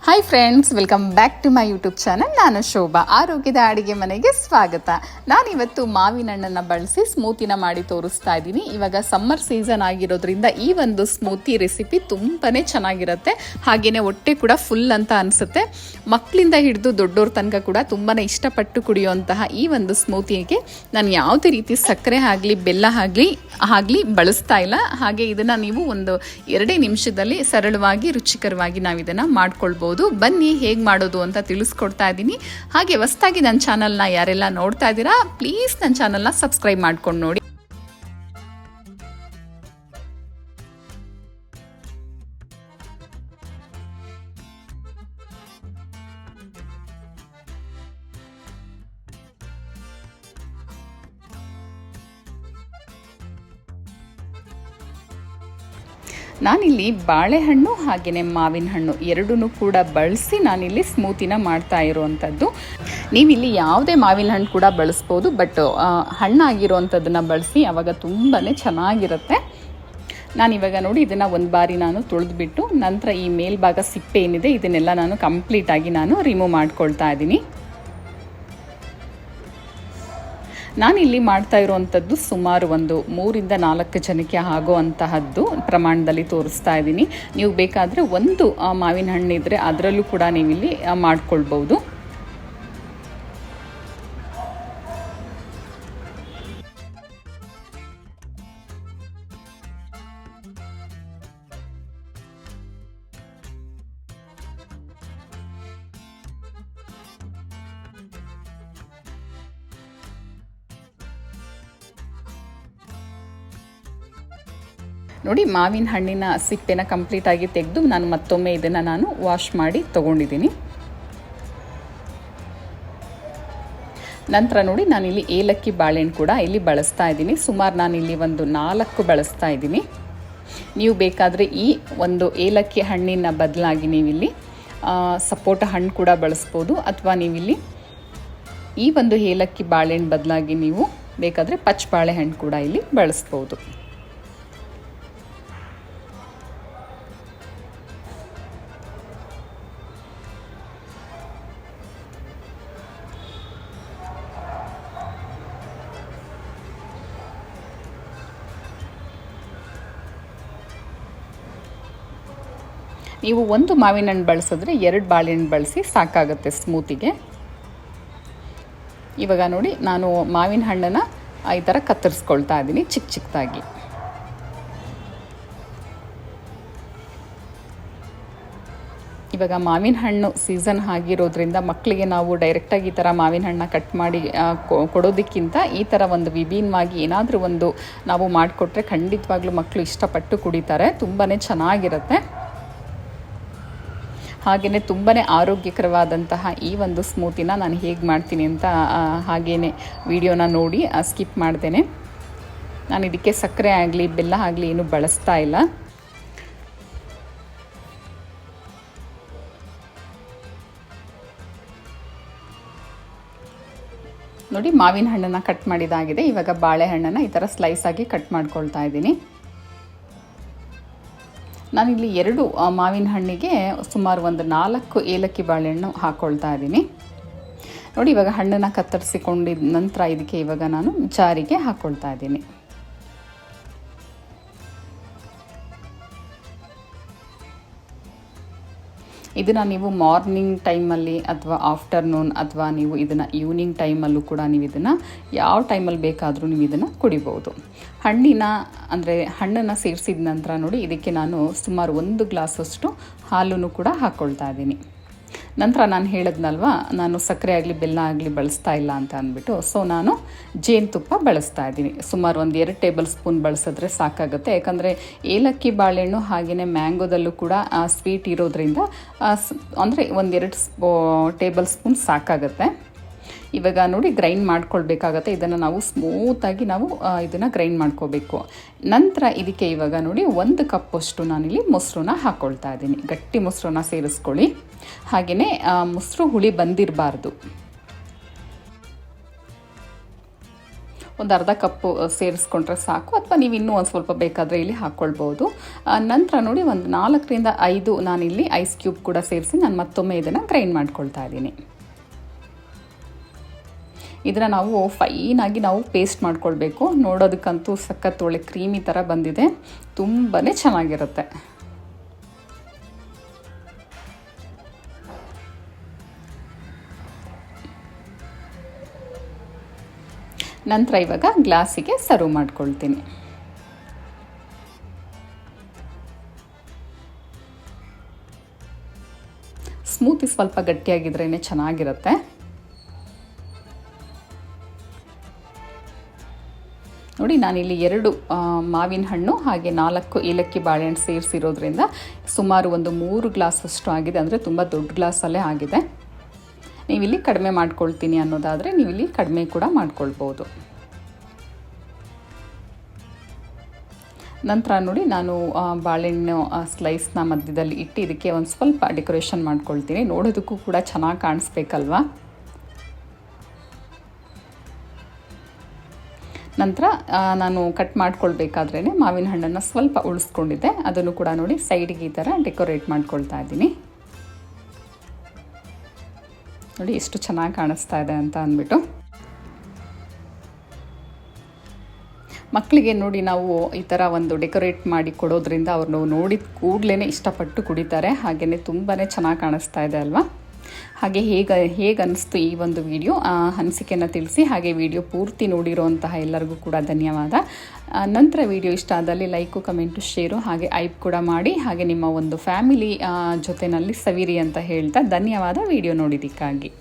Hi friends, welcome back to my YouTube channel. ನಾನು ಶೋಭಾ. ಆರೋಗ್ಯದ ಅಡುಗೆ ಮನೆಗೆ ಸ್ವಾಗತ. ನಾನಿವತ್ತು ಮಾವಿನ ಹಣ್ಣನ್ನು ಬಳಸಿ ಸ್ಮೂತಿನ ಮಾಡಿ ತೋರಿಸ್ತಾ ಇದ್ದೀನಿ. ಇವಾಗ ಸಮ್ಮರ್ ಸೀಸನ್ ಆಗಿರೋದ್ರಿಂದ ಈ ಒಂದು ಸ್ಮೂತಿ ರೆಸಿಪಿ ತುಂಬಾ ಚೆನ್ನಾಗಿರುತ್ತೆ. ಹಾಗೆಯೇ ಹೊಟ್ಟೆ ಕೂಡ ಫುಲ್ ಅಂತ ಅನಿಸುತ್ತೆ. ಮಕ್ಕಳಿಂದ ಹಿಡಿದು ದೊಡ್ಡವ್ರ ತನಕ ಕೂಡ ತುಂಬಾ ಇಷ್ಟಪಟ್ಟು ಕುಡಿಯುವಂತಹ ಈ ಒಂದು ಸ್ಮೂತಿಗೆ ನಾನು ಯಾವುದೇ ರೀತಿ ಸಕ್ಕರೆ ಆಗಲಿ ಬೆಲ್ಲ ಆಗಲಿ ಬಳಸ್ತಾ ಇಲ್ಲ. ಹಾಗೆ ಇದನ್ನು ನೀವು ಒಂದು 2 ನಿಮಿಷದಲ್ಲಿ ಸರಳವಾಗಿ ರುಚಿಕರವಾಗಿ ನಾವು ಇದನ್ನು ಮಾಡ್ಕೊಳ್ಬೋದು. ಬನ್ನಿ ಹೇಗೆ ಮಾಡೋದು ಅಂತ ತಿಳಿಸ್ಕೊಡ್ತಾ ಇದ್ದೀನಿ. ಹಾಗೆ ಹೊಸದಾಗಿ ನನ್ನ ಚಾನಲ್ನ ಯಾರೆಲ್ಲ ನೋಡ್ತಾ ಇದ್ದೀರಾ, ಪ್ಲೀಸ್ ನನ್ನ ಚಾನಲ್ನ ಸಬ್ಸ್ಕ್ರೈಬ್ ಮಾಡ್ಕೊಂಡು ನೋಡಿ. ನಾನಿಲ್ಲಿ ಬಾಳೆಹಣ್ಣು ಹಾಗೆಯೇ ಮಾವಿನ ಹಣ್ಣು ಎರಡೂ ಕೂಡ ಬಳಸಿ ನಾನಿಲ್ಲಿ ಸ್ಮೂತಿನ ಮಾಡ್ತಾ ಇರುವಂಥದ್ದು. ನೀವಿಲ್ಲಿ ಯಾವುದೇ ಮಾವಿನ ಹಣ್ಣು ಕೂಡ ಬಳಸ್ಬೋದು, ಬಟ್ ಹಣ್ಣಾಗಿರುವಂಥದ್ದನ್ನು ಬಳಸಿ ಆವಾಗ ತುಂಬಾ ಚೆನ್ನಾಗಿರುತ್ತೆ. ನಾನಿವಾಗ ನೋಡಿ ಇದನ್ನು ಒಂದು ಬಾರಿ ನಾನು ತೊಳೆದ್ಬಿಟ್ಟು ನಂತರ ಈ ಮೇಲ್ಭಾಗ ಸಿಪ್ಪೆ ಏನಿದೆ ಇದನ್ನೆಲ್ಲ ನಾನು ಕಂಪ್ಲೀಟಾಗಿ ರಿಮೂವ್ ಮಾಡ್ಕೊಳ್ತಾ ಇದ್ದೀನಿ. ನಾನಿಲ್ಲಿ ಮಾಡ್ತಾ ಇರುವಂಥದ್ದು ಸುಮಾರು ಒಂದು 3ರಿಂದ 4 ಜನಕ್ಕೆ ಆಗುವಂತಹದ್ದು ಪ್ರಮಾಣದಲ್ಲಿ ತೋರಿಸ್ತಾ ಇದ್ದೀನಿ. ನೀವು ಬೇಕಾದರೆ ಒಂದು ಮಾವಿನ ಹಣ್ಣಿದ್ರೆ ಅದರಲ್ಲೂ ಕೂಡ ನೀವಿಲ್ಲಿ ಮಾಡ್ಕೊಳ್ಬೋದು. ನೋಡಿ, ಮಾವಿನ ಹಣ್ಣಿನ ಸಿಪ್ಪೆನ ಕಂಪ್ಲೀಟಾಗಿ ತೆಗೆದು ನಾನು ಮತ್ತೊಮ್ಮೆ ಇದನ್ನು ವಾಶ್ ಮಾಡಿ ತೊಗೊಂಡಿದ್ದೀನಿ. ನಂತರ ನೋಡಿ ನಾನಿಲ್ಲಿ ಏಲಕ್ಕಿ ಬಾಳೆಹಣ್ಣು ಕೂಡ ಇಲ್ಲಿ ಬಳಸ್ತಾ ಇದ್ದೀನಿ. ಸುಮಾರು ನಾನಿಲ್ಲಿ ಒಂದು 4 ಬಳಸ್ತಾ ಇದ್ದೀನಿ. ನೀವು ಬೇಕಾದರೆ ಈ ಒಂದು ಏಲಕ್ಕಿ ಹಣ್ಣಿನ ಬದಲಾಗಿ ನೀವಿಲ್ಲಿ ಸಪೋಟ ಹಣ್ಣು ಕೂಡ ಬಳಸ್ಬೋದು, ಅಥವಾ ನೀವಿಲ್ಲಿ ಈ ಒಂದು ಏಲಕ್ಕಿ ಬಾಳೆಹಣ್ಣು ಬದಲಾಗಿ ನೀವು ಬೇಕಾದರೆ ಪಚ್ಚ ಬಾಳೆಹಣ್ಣು ಕೂಡ ಇಲ್ಲಿ ಬಳಸ್ಬೋದು. ನೀವು ಒಂದು ಮಾವಿನ ಹಣ್ಣು ಬಳಸಿದ್ರೆ 2 ಬಾಳೆಹಣ್ಣು ಬಳಸಿ ಸಾಕಾಗುತ್ತೆ ಸ್ಮೂತಿಗೆ. ಇವಾಗ ನೋಡಿ ನಾನು ಮಾವಿನ ಹಣ್ಣನ್ನು ಈ ಥರ ಕತ್ತರಿಸ್ಕೊಳ್ತಾ ಇದ್ದೀನಿ ಚಿಕ್ಕದಾಗಿ. ಇವಾಗ ಮಾವಿನ ಹಣ್ಣು ಸೀಸನ್ ಆಗಿರೋದ್ರಿಂದ ಮಕ್ಕಳಿಗೆ ನಾವು ಡೈರೆಕ್ಟಾಗಿ ಈ ಥರ ಮಾವಿನ ಹಣ್ಣನ್ನ ಕಟ್ ಮಾಡಿ ಕೊಡೋದಕ್ಕಿಂತ ಈ ಥರ ಒಂದು ವಿಭಿನ್ನವಾಗಿ ಏನಾದರೂ ಒಂದು ನಾವು ಮಾಡಿಕೊಟ್ರೆ ಖಂಡಿತವಾಗ್ಲೂ ಮಕ್ಕಳು ಇಷ್ಟಪಟ್ಟು ಕುಡಿತಾರೆ. ತುಂಬಾ ಚೆನ್ನಾಗಿರುತ್ತೆ. ಹಾಗೆಯೇ ತುಂಬಾ ಆರೋಗ್ಯಕರವಾದಂತಹ ಈ ಒಂದು ಸ್ಮೂತಿನ ನಾನು ಹೇಗೆ ಮಾಡ್ತೀನಿ ಅಂತ ಹಾಗೆಯೇ ವಿಡಿಯೋನ ನೋಡಿ ಸ್ಕಿಪ್ ಮಾಡ್ತೇನೆ. ನಾನು ಇದಕ್ಕೆ ಸಕ್ಕರೆ ಆಗಲಿ ಬೆಲ್ಲ ಆಗಲಿ ಏನೂ ಬಳಸ್ತಾ ಇಲ್ಲ. ನೋಡಿ, ಮಾವಿನ ಹಣ್ಣನ್ನು ಕಟ್ ಮಾಡಿದಾಗಿದೆ. ಇವಾಗ ಬಾಳೆಹಣ್ಣನ್ನು ಈ ಥರ ಸ್ಲೈಸ್ ಆಗಿ ಕಟ್ ಮಾಡ್ಕೊಳ್ತಾ ಇದ್ದೀನಿ. ನಾನಿಲ್ಲಿ 2 ಮಾವಿನ ಹಣ್ಣಿಗೆ ಸುಮಾರು ಒಂದು 4 ಏಲಕ್ಕಿ ಬಾಳೆಹಣ್ಣು ಹಾಕ್ಕೊಳ್ತಾ ಇದ್ದೀನಿ. ನೋಡಿ, ಇವಾಗ ಹಣ್ಣನ್ನು ಕತ್ತರಿಸಿಕೊಂಡಿದ್ದ ನಂತರ ಇದಕ್ಕೆ ಇವಾಗ ನಾನು ಜಾರಿಗೆ ಹಾಕ್ಕೊಳ್ತಾ ಇದ್ದೀನಿ. ಇದನ್ನು ನೀವು ಮಾರ್ನಿಂಗ್ ಟೈಮಲ್ಲಿ ಅಥವಾ ಆಫ್ಟರ್ನೂನ್ ಅಥವಾ ನೀವು ಇದನ್ನು ಈವ್ನಿಂಗ್ ಟೈಮಲ್ಲೂ ಕೂಡ ನೀವು ಇದನ್ನು ಯಾವ ಟೈಮಲ್ಲಿ ಬೇಕಾದರೂ ನೀವು ಇದನ್ನು ಕುಡಿಬೋದು. ಹಣ್ಣನ್ನು ಸೇರಿಸಿದ ನಂತರ ನೋಡಿ ಇದಕ್ಕೆ ನಾನು ಸುಮಾರು 1 ಗ್ಲಾಸಷ್ಟು ಹಾಲನ್ನು ಕೂಡ ಹಾಕ್ಕೊಳ್ತಾ ಇದ್ದೀನಿ. ನಂತರ ನಾನು ಹೇಳಿದ್ನಲ್ವ, ನಾನು ಸಕ್ಕರೆ ಆಗಲಿ ಬೆಲ್ಲ ಆಗಲಿ ಬಳಸ್ತಾ ಇಲ್ಲ ಅಂತ ಅಂದ್ಬಿಟ್ಟು, ಸೊ ನಾನು ಜೇನುತುಪ್ಪ ಬಳಸ್ತಾ ಇದ್ದೀನಿ. ಸುಮಾರು ಒಂದು 2 ಟೇಬಲ್ ಸ್ಪೂನ್ ಬಳಸಿದ್ರೆ ಸಾಕಾಗುತ್ತೆ. ಯಾಕಂದರೆ ಏಲಕ್ಕಿ ಬಾಳೆಹಣ್ಣು ಹಾಗೆಯೇ ಮ್ಯಾಂಗೋದಲ್ಲೂ ಕೂಡ ಸ್ವೀಟ್ ಇರೋದ್ರಿಂದ ಅಂದರೆ 1-2 ಟೇಬಲ್ ಸ್ಪೂನ್ ಸಾಕಾಗುತ್ತೆ. ಇವಾಗ ನೋಡಿ ಗ್ರೈಂಡ್ ಮಾಡ್ಕೊಳ್ಬೇಕಾಗತ್ತೆ. ಇದನ್ನು ನಾವು ಸ್ಮೂತಾಗಿ ಇದನ್ನು ಗ್ರೈಂಡ್ ಮಾಡ್ಕೋಬೇಕು. ನಂತರ ಇದಕ್ಕೆ ಇವಾಗ ನೋಡಿ 1 ಕಪ್ಪಷ್ಟು ನಾನಿಲ್ಲಿ ಮೊಸರನ್ನ ಹಾಕ್ಕೊಳ್ತಾ ಇದ್ದೀನಿ. ಗಟ್ಟಿ ಮೊಸರನ್ನ ಸೇರಿಸ್ಕೊಳ್ಳಿ. ಹಾಗೆಯೇ ಮೊಸರು ಹುಳಿ ಬಂದಿರಬಾರ್ದು. ಒಂದು ಅರ್ಧ ಕಪ್ಪು ಸೇರಿಸ್ಕೊಂಡ್ರೆ ಸಾಕು, ಅಥವಾ ನೀವು ಇನ್ನೂ ಒಂದು ಸ್ವಲ್ಪ ಬೇಕಾದರೆ ಇಲ್ಲಿ ಹಾಕ್ಕೊಳ್ಬೋದು. ನಂತರ ನೋಡಿ ಒಂದು 4ರಿಂದ 5 ನಾನಿಲ್ಲಿ ಐಸ್ ಕ್ಯೂಬ್ ಕೂಡ ಸೇರಿಸಿ ನಾನು ಮತ್ತೊಮ್ಮೆ ಇದನ್ನು ಗ್ರೈಂಡ್ ಮಾಡ್ಕೊಳ್ತಾ ಇದ್ದೀನಿ. ಇದನ್ನು ನಾವು ಫೈನಾಗಿ ನಾವು ಪೇಸ್ಟ್ ಮಾಡ್ಕೊಳ್ಬೇಕು. ನೋಡೋದಕ್ಕಂತೂ ಸಖತ್ ಒಳ್ಳೆ ಕ್ರೀಮಿ ಥರ ಬಂದಿದೆ, ತುಂಬಾ ಚೆನ್ನಾಗಿರುತ್ತೆ. ನಂತರ ಇವಾಗ ಗ್ಲಾಸಿಗೆ ಸರ್ವ್ ಮಾಡ್ಕೊಳ್ತೀನಿ. ಸ್ಮೂತಿ ಸ್ವಲ್ಪ ಗಟ್ಟಿಯಾಗಿದ್ರೇ ಚೆನ್ನಾಗಿರುತ್ತೆ. ನೋಡಿ ನಾನಿಲ್ಲಿ 2 ಮಾವಿನ ಹಣ್ಣು ಹಾಗೆ 4 ಏಲಕ್ಕಿ ಬಾಳೆಹಣ್ಣು ಸೇರಿಸಿರೋದ್ರಿಂದ ಸುಮಾರು ಒಂದು 3 ಗ್ಲಾಸಷ್ಟು ಆಗಿದೆ, ಅಂದರೆ ತುಂಬ ದೊಡ್ಡ ಗ್ಲಾಸಲ್ಲೇ ಆಗಿದೆ. ನೀವಿಲ್ಲಿ ಕಡಿಮೆ ಮಾಡ್ಕೊಳ್ತೀನಿ ಅನ್ನೋದಾದರೆ ನೀವಿಲ್ಲಿ ಕಡಿಮೆ ಕೂಡ ಮಾಡ್ಕೊಳ್ಬೋದು. ನಂತರ ನೋಡಿ ನಾನು ಬಾಳೆಹಣ್ಣು ಸ್ಲೈಸ್ನ ಮಧ್ಯದಲ್ಲಿ ಇಟ್ಟು ಇದಕ್ಕೆ ಒಂದು ಸ್ವಲ್ಪ ಡೆಕೋರೇಷನ್ ಮಾಡ್ಕೊಳ್ತೀನಿ. ನೋಡೋದಕ್ಕೂ ಕೂಡ ಚೆನ್ನಾಗಿ ಕಾಣಿಸ್ಬೇಕಲ್ವಾ. ನಂತರ ನಾನು ಕಟ್ ಮಾಡ್ಕೊಳ್ಬೇಕಾದ್ರೇ ಮಾವಿನ ಹಣ್ಣನ್ನು ಸ್ವಲ್ಪ ಉಳಿಸ್ಕೊಂಡಿದ್ದೆ, ಅದನ್ನು ಕೂಡ ನೋಡಿ ಸೈಡಿಗೆ ಈ ಥರ ಡೆಕೋರೇಟ್ ಮಾಡ್ಕೊಳ್ತಾ ಇದ್ದೀನಿ. ನೋಡಿ ಎಷ್ಟು ಚೆನ್ನಾಗಿ ಕಾಣಿಸ್ತಾ ಇದೆ ಅಂತ ಅಂದ್ಬಿಟ್ಟು. ಮಕ್ಕಳಿಗೆ ನೋಡಿ ನಾವು ಈ ಥರ ಒಂದು ಡೆಕೋರೇಟ್ ಮಾಡಿ ಕೊಡೋದ್ರಿಂದ ಅವ್ರನ್ನ ನೋಡಿದ ಕೂಡಲೇ ಇಷ್ಟಪಟ್ಟು ಕುಡಿತಾರೆ, ಹಾಗೆಯೇ ತುಂಬಾ ಚೆನ್ನಾಗಿ ಕಾಣಿಸ್ತಾ ಇದೆ ಅಲ್ವಾ. ಹಾಗೆ ಹೇಗೆ ಅನ್ನಿಸ್ತು ಈ ಒಂದು ವಿಡಿಯೋ ಅನಿಸಿಕೆಯನ್ನು ತಿಳಿಸಿ. ಹಾಗೆ ವಿಡಿಯೋ ಪೂರ್ತಿ ನೋಡಿರೋಂತಹ ಎಲ್ಲರಿಗೂ ಕೂಡ ಧನ್ಯವಾದ. ನಂತರ ವಿಡಿಯೋ ಇಷ್ಟ ಆದಲ್ಲಿ ಲೈಕು, ಕಮೆಂಟು, ಶೇರು ಹಾಗೆ ಐಪ್ ಕೂಡ ಮಾಡಿ. ಹಾಗೆ ನಿಮ್ಮ ಒಂದು ಫ್ಯಾಮಿಲಿ ಜೊತೆಯಲ್ಲಿ ಸವಿರಿ ಅಂತ ಹೇಳ್ತಾ ಧನ್ಯವಾದ ವಿಡಿಯೋ ನೋಡಿದ್ದಕ್ಕಾಗಿ.